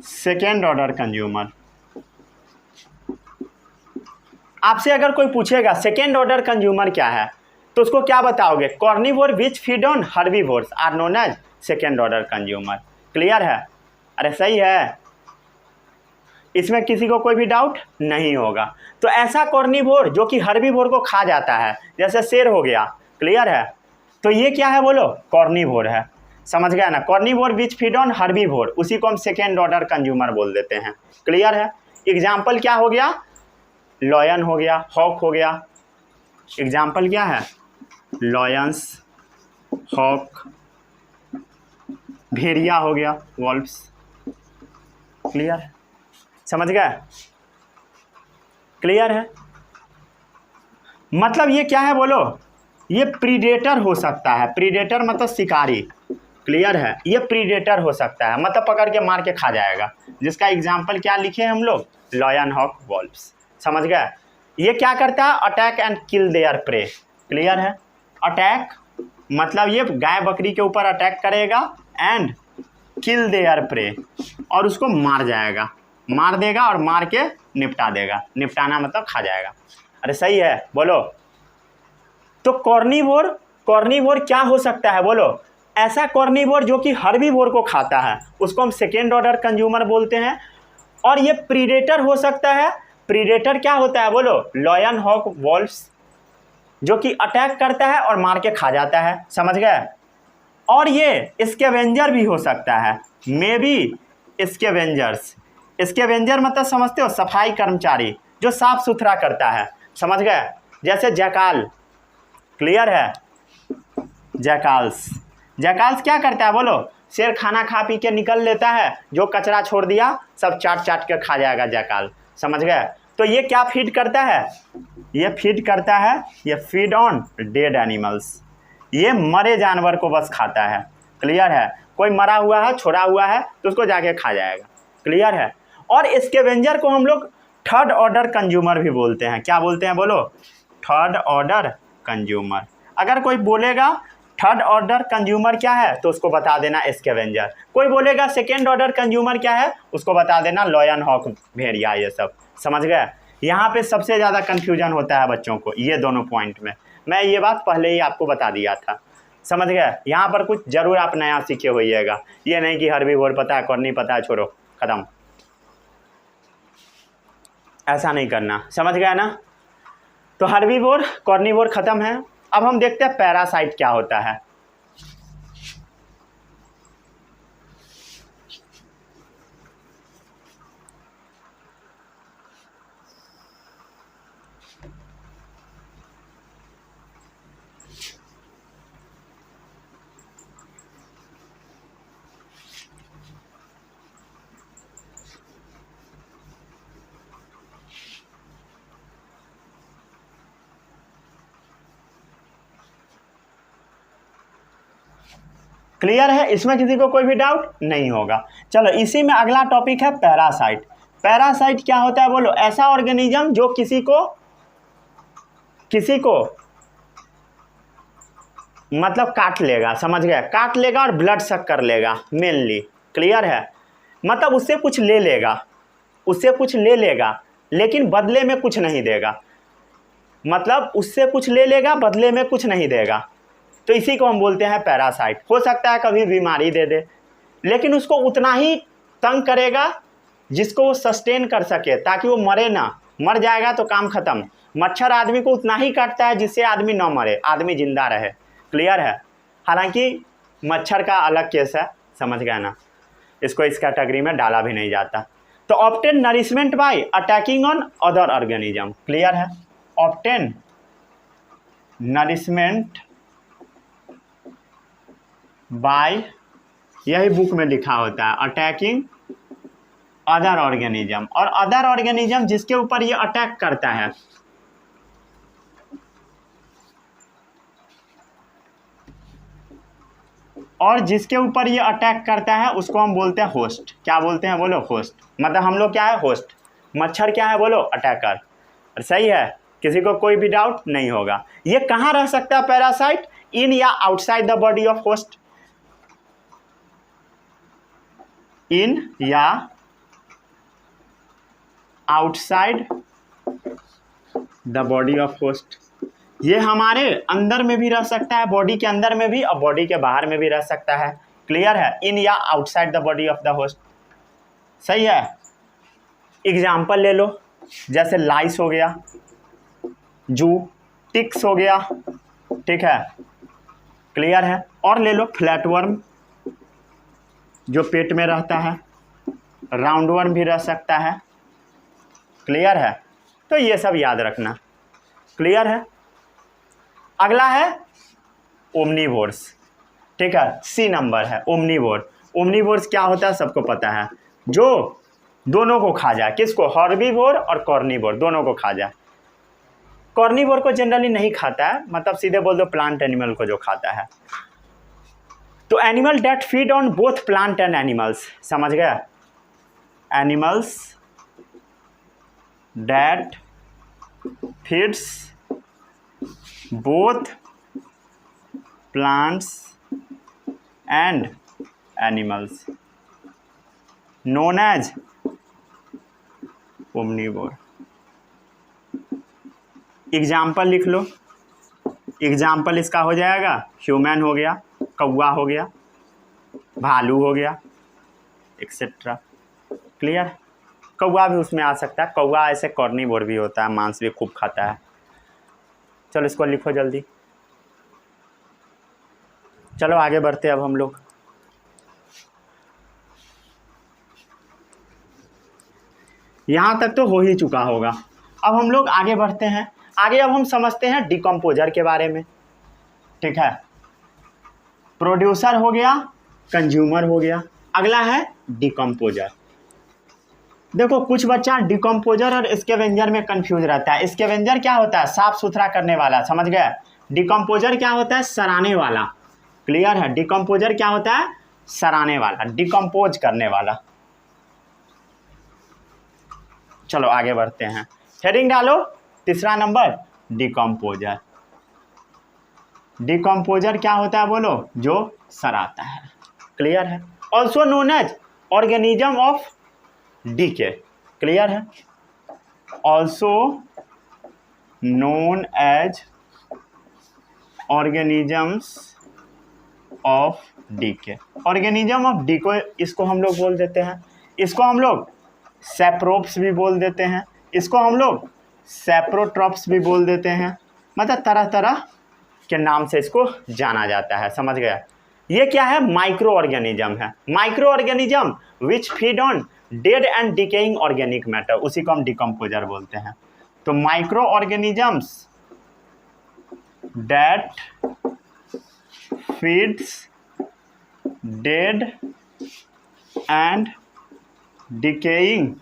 second order consumer. आपसे अगर कोई पूछेगा सेकेंड ऑर्डर कंज्यूमर क्या है, तो उसको क्या बताओगे, carnivore which feed on herbivores are known as second order consumer, clear है। अरे सही है, इसमें किसी को कोई भी डाउट नहीं होगा। तो ऐसा कॉर्निवोर जो कि हर्बीवोर को खा जाता है, जैसे शेर हो गया, क्लियर है, तो ये क्या है बोलो, कॉर्निवोर है, समझ गया ना। Carnivore which feed on herbivore, उसी को हम सेकेंड ऑर्डर कंज्यूमर बोल देते हैं, क्लियर है। एग्जाम्पल क्या हो गया, लॉयन हो गया, हॉक हो गया। एग्जाम्पल क्या है, लॉयंस, हॉक, भेड़िया हो गया, वॉल्व्स, क्लियर, समझ गए, क्लियर है। मतलब ये क्या है बोलो, ये प्रीडेटर हो सकता है, प्रीडेटर मतलब शिकारी, क्लियर है। ये प्रीडेटर हो सकता है, मतलब पकड़ के मार के खा जाएगा, जिसका एग्जाम्पल क्या लिखे हम लोग, लॉयन, हॉक, वॉल्व्स, समझ गए। ये क्या करता है, attack and kill there pray, clear है। अटैक मतलब ये गाय बकरी के ऊपर अटैक करेगा, एंड किल देयर प्रे, और उसको मार जाएगा, मार देगा और मार के निपटा देगा, निपटाना मतलब खा जाएगा। अरे सही है बोलो। तो कॉर्निवोर, कॉर्निवोर क्या हो सकता है बोलो, ऐसा कॉर्निवोर जो कि हर्बीवोर को खाता है उसको हम सेकेंड ऑर्डर कंज्यूमर बोलते हैं। और ये प्रीडेटर हो सकता है, प्रीडेटर क्या होता है बोलो, लॉयन, हॉक, वॉल्व्स, जो कि अटैक करता है और मार के खा जाता है, समझ गए। और ये स्कैवेंजर भी हो सकता है, मे बी स्कैवेंजर्स, स्कैवेंजर मतलब समझते हो, सफाई कर्मचारी जो साफ सुथरा करता है, समझ गए, जैसे जैकाल, क्लियर है। जैकाल्स, जैकाल्स क्या करता है बोलो, शेर खाना खा पी के निकल लेता है, जो कचरा छोड़ दिया सब चाट चाट के खा जाएगा जैकाल, समझ गए। तो ये क्या फीड करता है, ये फीड करता है, ये फीड ऑन डेड एनिमल्स, ये मरे जानवर को बस खाता है, क्लियर है। कोई मरा हुआ है, छोड़ा हुआ है, तो उसको जाके खा जाएगा, क्लियर है। और स्कैवेंजर को हम लोग थर्ड ऑर्डर कंज्यूमर भी बोलते हैं, क्या बोलते हैं बोलो, थर्ड ऑर्डर कंज्यूमर। अगर कोई बोलेगा थर्ड ऑर्डर कंज्यूमर क्या है, तो उसको बता देना स्कैवेंजर। कोई बोलेगा सेकेंड ऑर्डर कंज्यूमर क्या है, उसको बता देना लॉयन, हॉक, भेड़िया, ये सब, समझ गए। यहाँ पे सबसे ज़्यादा कन्फ्यूजन होता है बच्चों को ये दोनों पॉइंट में, मैं ये बात पहले ही आपको बता दिया था, समझ गए। यहाँ पर कुछ जरूर आप नया सीखे होइएगा, ये नहीं कि हर्बीवोर पता है, कॉर्नी पता है, छोड़ो खत्म, ऐसा नहीं करना, समझ गया ना। तो हर्बीवोर, कॉर्निवोर खत्म है। अब हम देखते हैं पैरासाइट क्या होता है। क्लियर है, इसमें किसी को कोई भी डाउट नहीं होगा। चलो इसी में अगला टॉपिक है पैरासाइट। पैरासाइट क्या होता है बोलो? ऐसा ऑर्गेनिज्म जो किसी को मतलब काट लेगा, समझ गए? काट लेगा और ब्लड सक कर लेगा मेनली। क्लियर है, मतलब उससे कुछ ले लेगा लेकिन बदले में कुछ नहीं देगा, मतलब उससे कुछ ले लेगा बदले में कुछ नहीं देगा, तो इसी को हम बोलते हैं पैरासाइट। हो सकता है कभी बीमारी दे दे, लेकिन उसको उतना ही तंग करेगा जिसको वो सस्टेन कर सके, ताकि वो मरे ना। मर जाएगा तो काम खत्म। मच्छर आदमी को उतना ही काटता है जिससे आदमी ना मरे, आदमी जिंदा रहे। क्लियर है, हालांकि मच्छर का अलग केस है, समझ गए ना, इसको इस कैटेगरी में डाला भी नहीं जाता। तो obtain nourishment bye attacking on other organism. Clear है, ऑब्टेन नरिशमेंट बाय, यही बुक में लिखा होता है, अटैकिंग अदर ऑर्गेनिज्म। और अदर ऑर्गेनिज्म जिसके ऊपर ये अटैक करता है, और जिसके ऊपर ये अटैक करता है उसको हम बोलते हैं होस्ट। क्या बोलते हैं बोलो? होस्ट। मतलब हम लोग क्या है? होस्ट। मच्छर क्या है बोलो? अटैकर। सही है, किसी को कोई भी डाउट नहीं होगा। ये कहाँ रह सकता है पैरासाइट? इन या outside the body of host? In या outside the body of host. ये हमारे अंदर में भी रह सकता है, बॉडी के अंदर में भी, और बॉडी के बाहर में भी रह सकता है। क्लियर है, इन या outside the body of the host. सही है, एग्जाम्पल ले लो, जैसे लाइस हो गया, जू, टिक्स हो गया, ठीक है, क्लियर है। और ले लो फ्लैटवर्म जो पेट में रहता है, राउंडवर्म भी रह सकता है। क्लियर है, तो ये सब याद रखना। क्लियर है, अगला है ओमनीवोर्स। ठीक है, सी नंबर है ओमनीवोर। ओमनीवोर्स क्या होता है सबको पता है, जो दोनों को खा जाए। किसको? हर्बीवोर और कॉर्निवोर, दोनों को खा जाए। कॉर्निवोर को जनरली नहीं खाता है, मतलब सीधे बोल दो प्लांट एनिमल को जो खाता है। तो animal that feed on both plant and animals, समझ गया? Animals that feeds both plants and animals known as omnivore। Example लिख लो, एग्जाम्पल इसका हो जाएगा ह्यूमन हो गया, कौवा हो गया, भालू हो गया, एक्सेट्रा। क्लियर, कौवा भी उसमें आ सकता है। कौवा ऐसे कॉर्निवोर भी होता है, मांस भी खूब खाता है। चलो इसको लिखो जल्दी। चलो आगे बढ़ते हैं अब हम लोग। यहाँ तक तो हो ही चुका होगा। अब हम लोग आगे बढ़ते हैं। आगे अब हम समझते हैं डिकम्पोजर के बारे में। ठीक है, प्रोड्यूसर हो गया, कंज्यूमर हो गया, अगला है डिकम्पोजर। देखो कुछ बच्चा डिकम्पोजर और स्कैवेंजर में कंफ्यूज रहता है। स्कैवेंजर क्या होता है? साफ सुथरा करने वाला, समझ गए? डिकम्पोजर क्या होता है? सराने वाला। क्लियर है, डिकम्पोजर क्या होता है? सराने वाला, डिकम्पोज करने वाला। चलो आगे बढ़ते हैं, हेडिंग डालो, तीसरा नंबर डिकम्पोजर। डिकम्पोजर क्या होता है बोलो? जो सराता है। क्लियर है, also known as organism of decay. Clear है, also known as organisms of decay. Organism of डीको इसको हम लोग बोल देते हैं। इसको हम लोग सैप्रोप्स भी बोल देते हैं, इसको हम लोग सैप्रोट्रॉप्स भी बोल देते हैं। मतलब तरह तरह के नाम से इसको जाना जाता है, समझ गया? ये क्या है? माइक्रो ऑर्गेनिज्म है। Micro organism which feed on dead and decaying organic matter, उसी को हम डिकम्पोजर बोलते हैं। तो micro organisms that feeds dead and decaying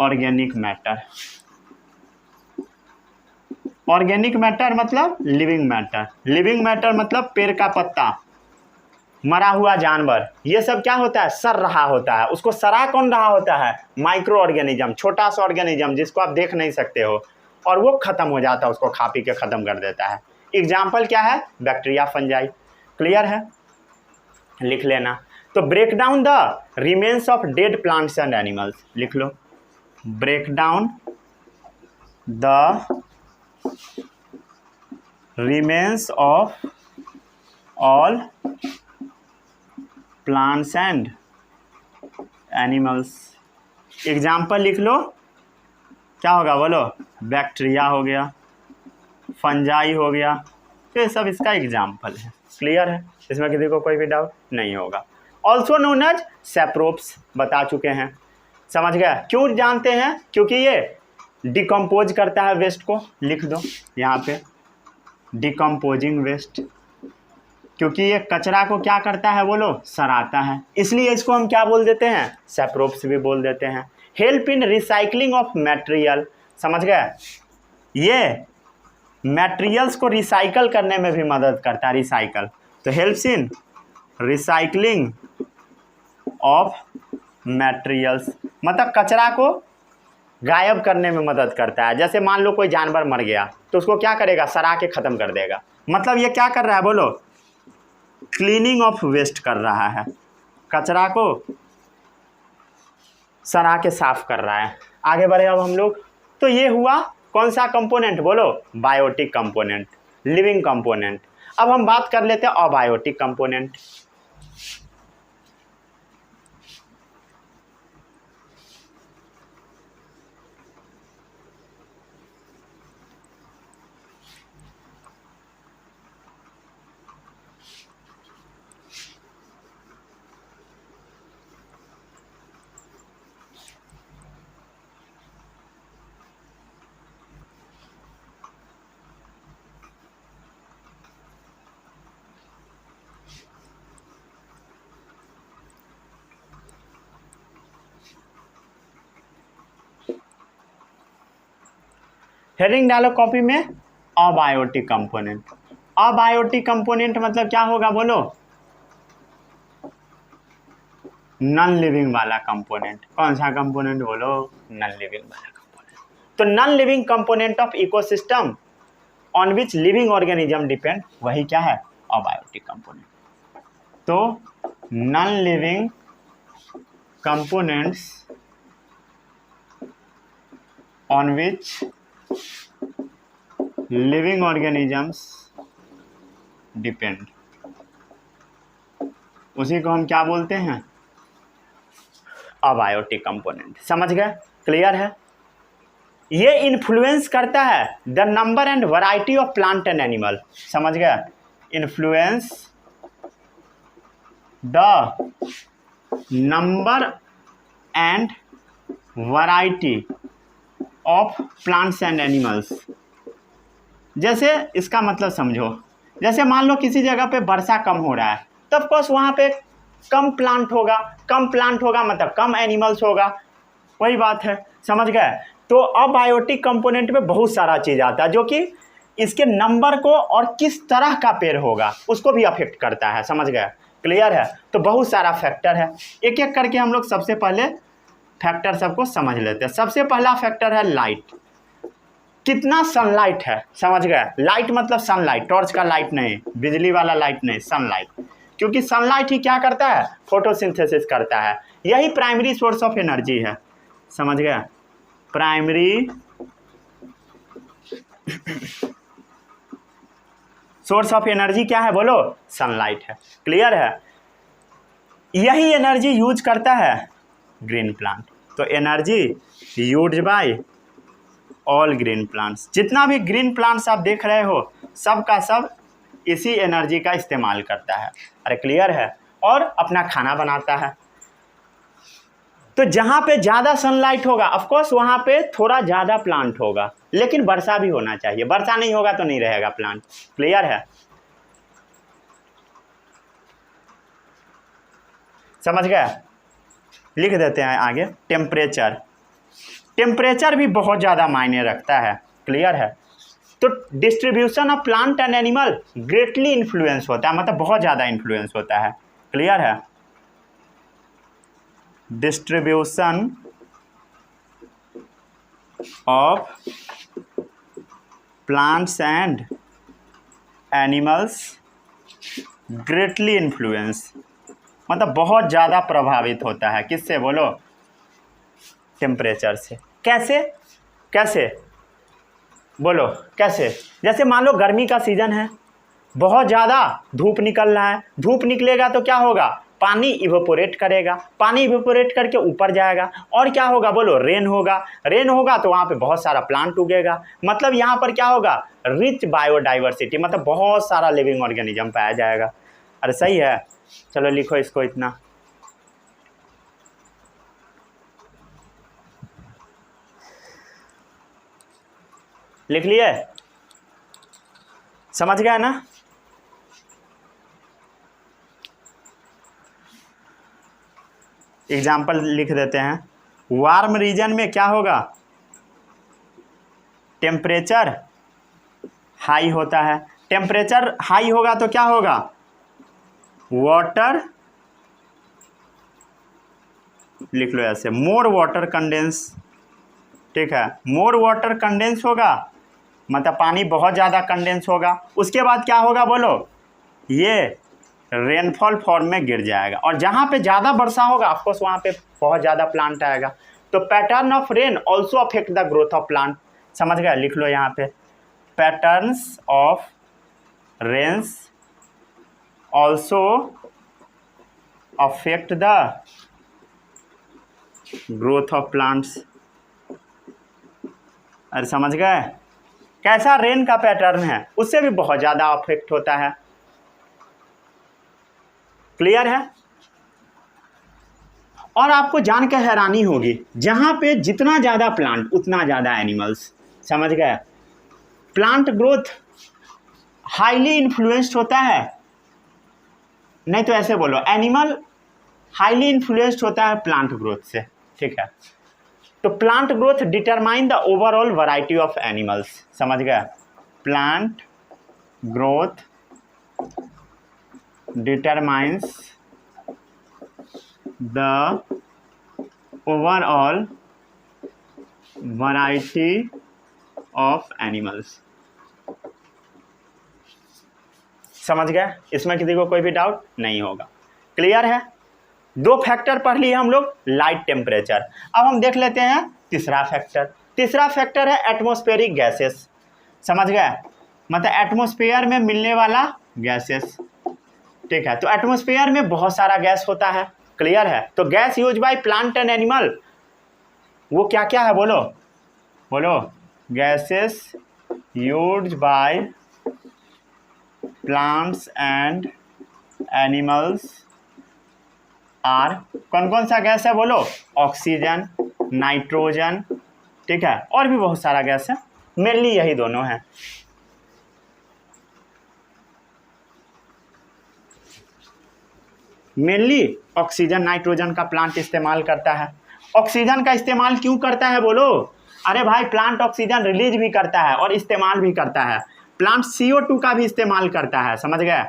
organic matter. Organic matter मतलब लिविंग मैटर, लिविंग मैटर मतलब पेड़ का पत्ता, मरा हुआ जानवर, ये सब क्या होता है, सड़ रहा होता है। उसको सड़ा कौन रहा होता है, माइक्रो ऑर्गेनिज्म, छोटा सा ऑर्गेनिज्म जिसको आप देख नहीं सकते हो, और वो खत्म हो जाता है, उसको खा पी के खत्म कर देता है। एग्जाम्पल क्या है, बैक्टीरिया, फंजाई। क्लियर है, लिख लेना। तो break down the remains of dead plants and animals, लिख लो, break down the remains of all plants and animals. Example लिख लो, क्या होगा बोलो, बैक्टीरिया हो गया, फंजाई हो गया, तो ये सब इसका एग्जाम्पल है। क्लियर है, इसमें किसी को कोई भी डाउट नहीं होगा। ऑल्सो नोन एज सैप्रोप्स, बता चुके हैं, समझ गया। क्यों जानते हैं, क्योंकि ये डिकम्पोज करता है वेस्ट को, लिख दो यहाँ पे, डिकम्पोजिंग वेस्ट, क्योंकि ये कचरा को क्या करता है बोलो, सड़ाता है, इसलिए इसको हम क्या बोल देते हैं, सैप्रोप्स भी बोल देते हैं। Help in recycling of material, समझ गए, ये मटेरियल्स को रिसाइकल करने में भी मदद करता है, रिसाइकल, तो helps in recycling of materials, मतलब कचरा को गायब करने में मदद करता है। जैसे मान लो कोई जानवर मर गया तो उसको क्या करेगा, सड़ा के ख़त्म कर देगा, मतलब ये क्या कर रहा है बोलो, क्लीनिंग ऑफ वेस्ट कर रहा है, कचरा को सड़ा के साफ कर रहा है। आगे बढ़े अब हम लोग, तो ये हुआ कौन सा कंपोनेंट बोलो, बायोटिक कंपोनेंट, लिविंग कंपोनेंट। अब हम बात कर लेते हैं अबायोटिक कंपोनेंट। हेडिंग डालो कॉपी में, अबायोटिक कंपोनेंट। अबायोटिक कंपोनेंट मतलब क्या होगा बोलो, नॉन लिविंग वाला कंपोनेंट। कौन सा कंपोनेंट बोलो, नॉन लिविंग वाला कंपोनेंट। तो non living component of ecosystem on which living organism depend, वही क्या है, अबायोटिक कंपोनेंट। तो non living components on which living organisms depend, उसी को हम क्या बोलते हैं, अबायोटिक कंपोनेंट। समझ गए, क्लियर है। ये इन्फ्लुएंस करता है the number and variety of plant and animal, समझ गया, influence the number and variety of plants and animals. जैसे इसका मतलब समझो, जैसे मान लो किसी जगह पे वर्षा कम हो रहा है, तो ऑफ कोर्स वहाँ पे कम प्लांट होगा, कम प्लांट होगा मतलब कम एनिमल्स होगा, वही बात है, समझ गए। तो अबायोटिक कंपोनेंट में बहुत सारा चीज़ आता है जो कि इसके नंबर को और किस तरह का पेड़ होगा उसको भी अफेक्ट करता है, समझ गए, क्लियर है। तो बहुत सारा फैक्टर है, एक एक करके हम लोग सबसे पहले फैक्टर सबको समझ लेते हैं। सबसे पहला फैक्टर है लाइट, कितना सनलाइट है, समझ गए। लाइट मतलब सनलाइट, टॉर्च का लाइट नहीं, बिजली वाला लाइट नहीं, सनलाइट, क्योंकि सनलाइट ही क्या करता है, फोटोसिंथेसिस करता है, यही प्राइमरी सोर्स ऑफ एनर्जी है, समझ गए। प्राइमरी सोर्स ऑफ एनर्जी क्या है बोलो, सनलाइट है, क्लियर है। यही एनर्जी यूज करता है ग्रीन प्लांट। तो energy used by all green plants, जितना भी ग्रीन प्लांट्स आप देख रहे हो सब का सब इसी एनर्जी का इस्तेमाल करता है, अरे क्लियर है, और अपना खाना बनाता है। तो जहाँ पे ज़्यादा सनलाइट होगा ऑफकोर्स वहाँ पे थोड़ा ज़्यादा प्लांट होगा, लेकिन वर्षा भी होना चाहिए, वर्षा नहीं होगा तो नहीं रहेगा प्लांट, क्लियर है, समझ गए। लिख देते हैं आगे, टेम्परेचर, टेम्परेचर भी बहुत ज़्यादा मायने रखता है, क्लियर है। तो distribution of plant and animal greatly influence होता है, मतलब बहुत ज़्यादा इन्फ्लुएंस होता है। क्लियर है? Distribution of plants and animals greatly influence, मतलब बहुत ज़्यादा प्रभावित होता है। किससे बोलो? टेम्परेचर से। कैसे? कैसे बोलो? कैसे? जैसे मान लो गर्मी का सीज़न है, बहुत ज़्यादा धूप निकल रहा है, धूप निकलेगा तो क्या होगा? पानी इवेपोरेट करेगा, पानी इवेपोरेट करके ऊपर जाएगा और क्या होगा बोलो? रेन होगा। रेन होगा तो वहाँ पे बहुत सारा प्लांट उगेगा, मतलब यहाँ पर क्या होगा? रिच बायोडाइवर्सिटी, मतलब बहुत सारा लिविंग ऑर्गेनिज्म पाया जाएगा। अरे सही है, चलो लिखो इसको इतना। लिख लिए? समझ गया ना? एग्जाम्पल लिख देते हैं। वार्म रीजन में क्या होगा? टेम्परेचर हाई होता है। टेम्परेचर हाई होगा तो क्या होगा? वाटर, लिख लो ऐसे, मोर वाटर कंडेंस। ठीक है, मोर वाटर कंडेंस होगा, मतलब पानी बहुत ज़्यादा कंडेंस होगा। उसके बाद क्या होगा बोलो? ये रेनफॉल फॉर्म में गिर जाएगा, और जहाँ पे ज़्यादा वर्षा होगा ऑफकोर्स वहाँ पे बहुत ज़्यादा प्लांट आएगा। तो pattern of rain also affect the growth of plant. समझ गए? लिख लो यहाँ पे, patterns of rains also affect the growth of plants. अरे समझ गए? कैसा रेन का पैटर्न है उससे भी बहुत ज़्यादा अफेक्ट होता है। क्लियर है? और आपको जानकर हैरानी होगी, जहाँ पे जितना ज़्यादा प्लांट उतना ज़्यादा एनिमल्स। समझ गए? प्लांट ग्रोथ हाईली इन्फ्लुएंस्ड होता है, नहीं तो ऐसे बोलो, एनिमल हाईली इन्फ्लुएंस्ड होता है प्लांट ग्रोथ से। ठीक है, तो plant growth determine the overall variety of animals. समझ गए? Plant growth determines the overall variety of animals. समझ गए? इसमें किसी को कोई भी डाउट नहीं होगा। क्लियर है? दो फैक्टर पढ़ लिए हम लोग, लाइट, टेम्परेचर। अब हम देख लेते हैं तीसरा फैक्टर। तीसरा फैक्टर है एटमॉस्फेरिक गैसेस। समझ गए? मतलब एटमॉस्फेयर में मिलने वाला गैसेस। ठीक है, तो एटमॉस्फेयर में बहुत सारा गैस होता है। क्लियर है? तो gas use by plant and animal, वो क्या क्या है बोलो? बोलो, gases use by plants and animals are, कौन कौन सा गैस है बोलो? ऑक्सीजन, नाइट्रोजन, ठीक है, और भी बहुत सारा गैस है, मेनली यही दोनों हैं। मेनली ऑक्सीजन नाइट्रोजन का प्लांट इस्तेमाल करता है। ऑक्सीजन का इस्तेमाल क्यों करता है बोलो? अरे भाई, प्लांट ऑक्सीजन रिलीज भी करता है और इस्तेमाल भी करता है। प्लांट CO2 का भी इस्तेमाल करता है। समझ गए?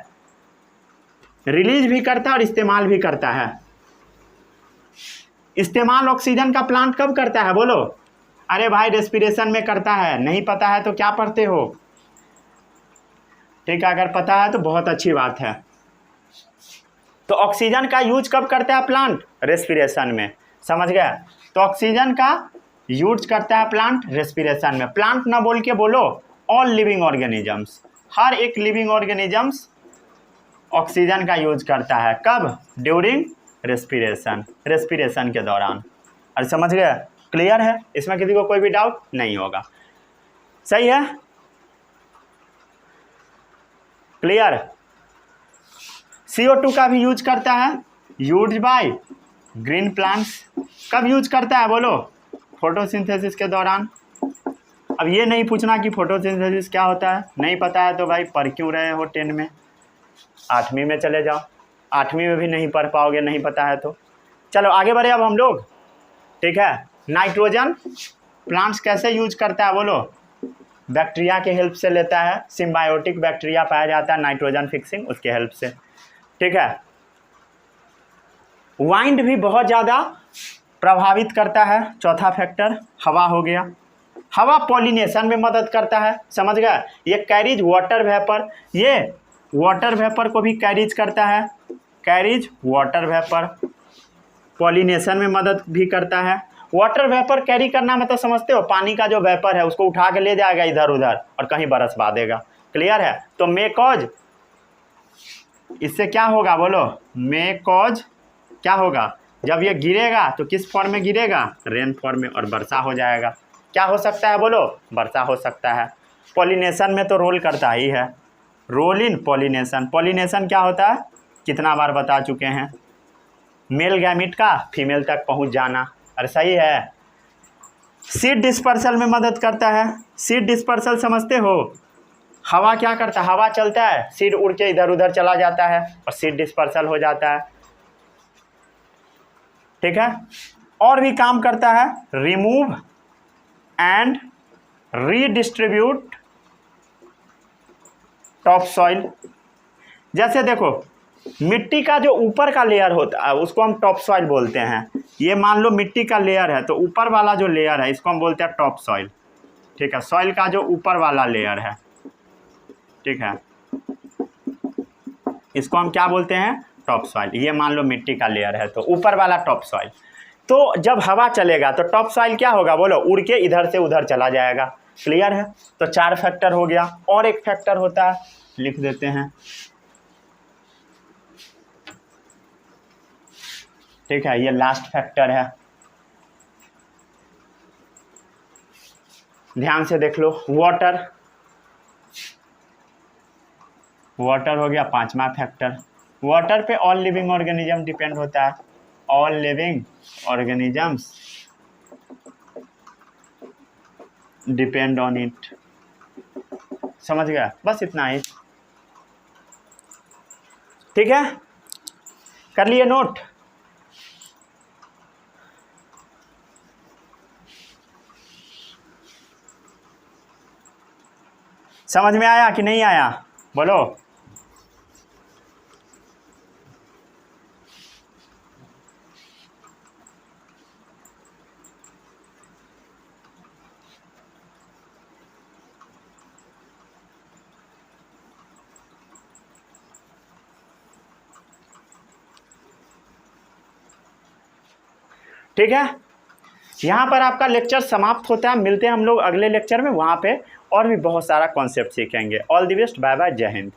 रिलीज भी करता है और इस्तेमाल भी करता है। इस्तेमाल ऑक्सीजन का प्लांट कब करता है बोलो? अरे भाई, रेस्पिरेशन में करता है। नहीं पता है तो क्या पढ़ते हो? ठीक है, अगर पता है तो बहुत अच्छी बात है। तो ऑक्सीजन का यूज कब करता है प्लांट? रेस्पिरेशन में। समझ गए? तो ऑक्सीजन का यूज करता है प्लांट रेस्पिरेशन में। प्लांट ना बोल के बोलो, ऑल लिविंग ऑर्गेनिजम्स, हर एक लिविंग ऑर्गेनिजम्स ऑक्सीजन का यूज करता है। कब? ड्यूरिंग रेस्पिरेशन, रेस्पिरेशन के दौरान। और समझ गए? क्लियर है? इसमें किसी को कोई भी डाउट नहीं होगा। सही है? क्लियर? CO2 का भी यूज करता है, यूज बाय ग्रीन प्लांट्स। कब यूज करता है बोलो? फोटोसिंथेसिस के दौरान। अब ये नहीं पूछना कि फोटोसिंथेसिस क्या होता है, नहीं पता है तो भाई पढ़ क्यों रहे हो 10 में, 8वीं में चले जाओ, 8वीं में भी नहीं पढ़ पाओगे, नहीं पता है तो। चलो आगे बढ़े अब हम लोग। ठीक है, नाइट्रोजन प्लांट्स कैसे यूज करता है बोलो? बैक्टीरिया के हेल्प से लेता है, सिम्बायोटिक बैक्टीरिया पाया जाता है नाइट्रोजन फिक्सिंग उसके हेल्प से, ठीक है। वाइंड भी बहुत ज़्यादा प्रभावित करता है, चौथा फैक्टर हवा हो गया। हवा पॉलिनेशन में मदद करता है, समझ गया। ये कैरीज वाटर वेपर, ये वाटर वेपर को भी कैरीज करता है, कैरीज वाटर वेपर, पॉलिनेशन में मदद भी करता है। वाटर वेपर कैरी करना मतलब समझते हो, पानी का जो वेपर है उसको उठा के ले जाएगा इधर उधर और कहीं बरसवा देगा, क्लियर है। तो मे कॉज, इससे क्या होगा बोलो, मे कॉज क्या होगा, जब ये गिरेगा तो किस फॉर्म में गिरेगा, रेन फॉर्म में, और वर्षा हो जाएगा। क्या हो सकता है बोलो, वर्षा हो सकता है। पॉलिनेशन में तो रोल करता ही है, रोल इन पॉलिनेशन। पॉलिनेशन क्या होता है, कितना बार बता चुके हैं, मेल गैमिट का फीमेल तक पहुंच जाना, और सही है। सीड डिस्पर्सल में मदद करता है, सीड डिस्पर्सल समझते हो, हवा क्या करता है, हवा चलता है, सीड उड़ के इधर उधर चला जाता है और सीड डिस्पर्सल हो जाता है, ठीक है। और भी काम करता है, remove and redistribute top soil. जैसे देखो मिट्टी का जो ऊपर का लेयर होता है उसको हम टॉप सॉइल बोलते हैं। ये मान लो मिट्टी का लेयर है तो ऊपर वाला जो लेयर है इसको हम बोलते हैं टॉप सॉइल, ठीक है। सॉइल का जो ऊपर वाला लेयर है, ठीक है, इसको हम क्या बोलते हैं, टॉप सॉइल। ये मान लो मिट्टी का लेयर है तो ऊपर वाला टॉप सॉइल। तो जब हवा चलेगा तो टॉप सॉइल क्या होगा बोलो, उड़ के इधर से उधर चला जाएगा, क्लियर है। तो 4 फैक्टर हो गया। और एक फैक्टर होता है, लिख देते हैं, ठीक है, ये लास्ट फैक्टर है, ध्यान से देख लो। वाटर, वाटर हो गया 5वां फैक्टर। वाटर पे ऑल लिविंग ऑर्गेनिज्म डिपेंड होता है, all living organisms depend on it, समझ गया, बस इतना ही, ठीक है। कर लिए नोट, समझ में आया कि नहीं आया बोलो। ठीक है, यहाँ पर आपका लेक्चर समाप्त होता है। मिलते हैं हम लोग अगले लेक्चर में, वहाँ पे और भी बहुत सारा कॉन्सेप्ट सीखेंगे। All the best, bye bye, जय हिंद।